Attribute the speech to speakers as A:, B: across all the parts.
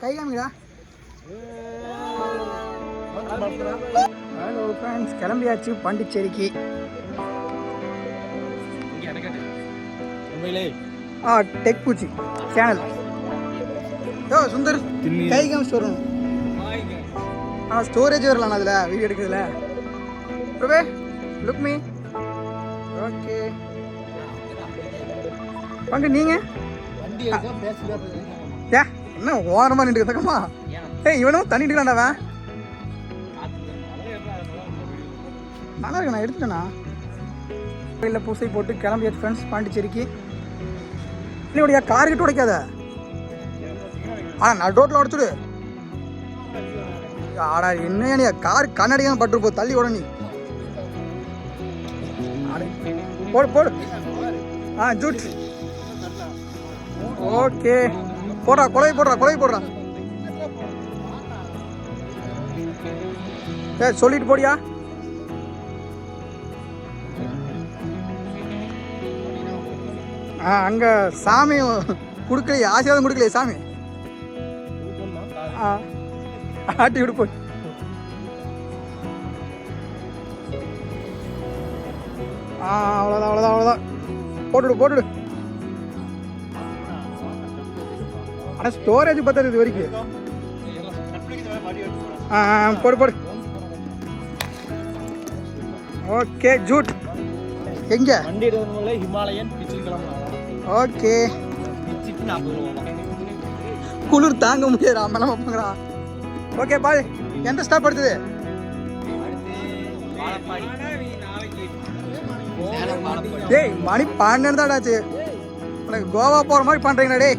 A: கை காமிடா. Hello friends, கிளம்பியாச்சு பாண்டிச்சேரிக்கு. Tech பூச்சி சேனல். சுந்தர் கை காமிச்சு வரணும். ஸ்டோரேஜ் வரலாம் அதில் வீடியோ எடுக்கிறதுல. பிரபே லுக் மீ. ஓகே வாங்க. நீங்கள் என்ன ஓரமாக நின்று தக்கமா? இவனும் தண்ணி எடுக்கலாண்டாவ. நல்லா இருக்கு, நான் எடுத்துட்டேண்ணா. கோயிலில் பூசை போட்டு கிளம்பியாச்சு ஃப்ரெண்ட்ஸ் பாண்டிச்சேரிக்கு. இல்லையா கார்கிட்ட உடைக்காத. நான் ரோட்டில் உடச்சுடு. ஆடா என்ன கார் கண்ணடிக்காம பட்டு போ, தள்ளி உடனே போடு போடு. ஜூட். ஓகே போடுறா, குழவை போடுறா. சொல்லிட்டு போடியா. அங்க சாமி கொடுக்கலையே, ஆசீர்வாதம் கொடுக்கலையே சாமி. ஆட்டி விடு போய். அவ்வளோதான் போட்டுடு. ஆனால் ஸ்டோரேஜ் பத்தாது இது வரைக்கும். போடு. ஓகே ஜூட் எங்க ஹிமாலயன். ஓகே குளிர் தாங்க முடியாது. அம்மலாம் வைப்பாங்களா? Okay bye. எந்த ஸ்டாப் அடுத்தது? டேய் மணி 12 தான் ஆச்சு. உனக்கு கோவா போகிற மாதிரி பண்ணுறீங்கண்ணா. டே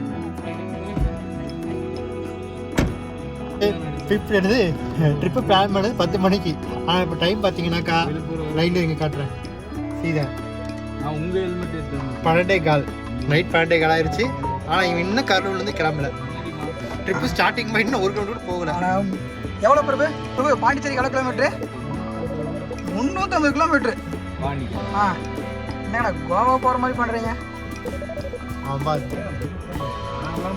B: ட்ரிப்பு பிளான் பண்ணது 10 மணிக்கு. ஆனால் இப்போ டைம் பார்த்தீங்கன்னாக்கா லைனில் இங்கே காட்டுறேன். சீதா உங்கள் ஹெல்மெட் 12:15 நைட் 12:15 ஆயிடுச்சு. ஆனால் இவன் இன்னும் கடலூர்லேருந்து கிளம்பல. ட்ரிப்பு ஸ்டார்டிங் பண்ணி இன்னும் 1 கிலோமீட்டர் போகல.
A: எவ்வளோ பிரபு பாண்டிச்சேரி எவ்வளோ கிலோமீட்ரு? 350 கிலோமீட்ரு. என்னடா கோவா போகிற மாதிரி பண்ணுறீங்க?
B: ஆமாம்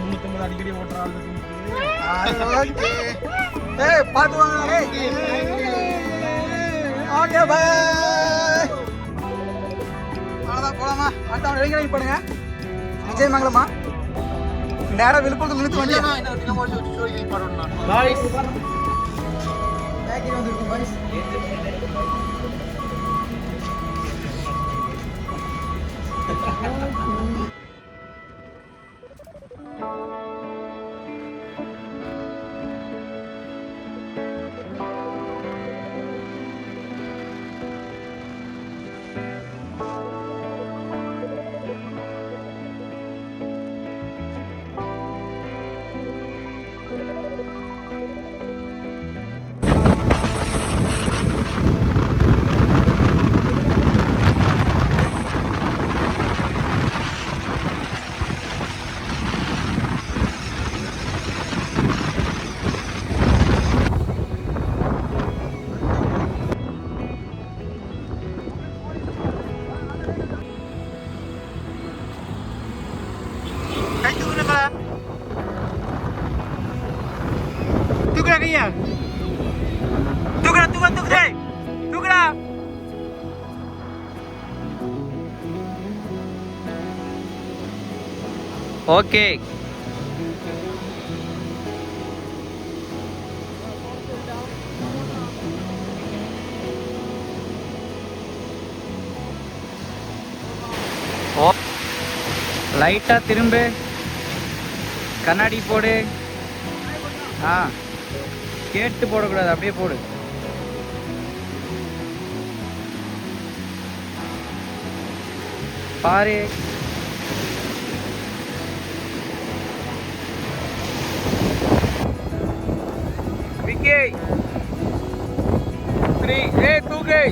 C: 350 அடிக்கடி ஓட்டுறாள்.
A: பார்த்து வாங்க. Okay bye. அவ்வளோதான் போலாமா? அடுத்த இளைஞரை பண்ணுங்க. விஜயமங்கலமா நேரம் விழுப்புரத்தில் நிறுத்து வண்டி. வந்துருக்கும் பாய்ஸ். தூக்குடா. ஓகே லைட்டா திரும்ப கண்ணாடி போடு. கேட்டு போடக்கூடாது, அப்படியே போடு. பாரு விக்கி 3 தூக்கு.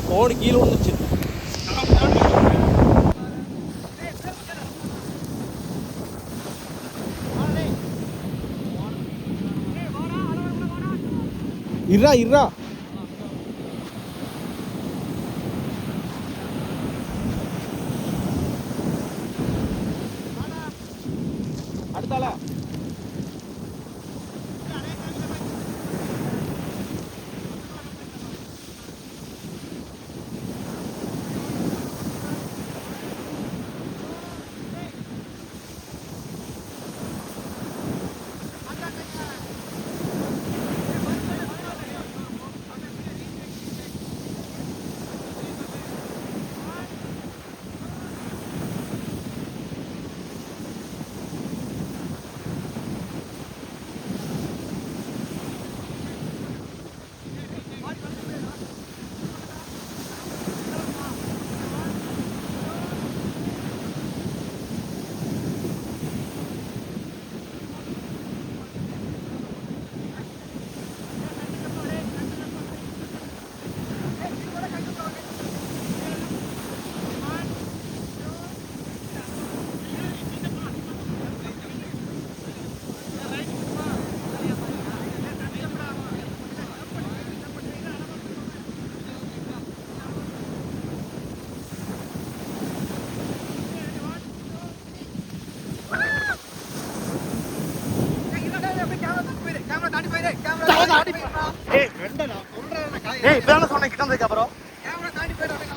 C: போன் கீழே விழுந்துச்சு. இருடா இருடா. அடுத்தாளா
B: ஏய் வேண்டாம், நான் சொல்றேன்.
C: ஏய் இப்பதானே சொன்னேன் கிட்ட வந்ததுக்கு அப்புறம்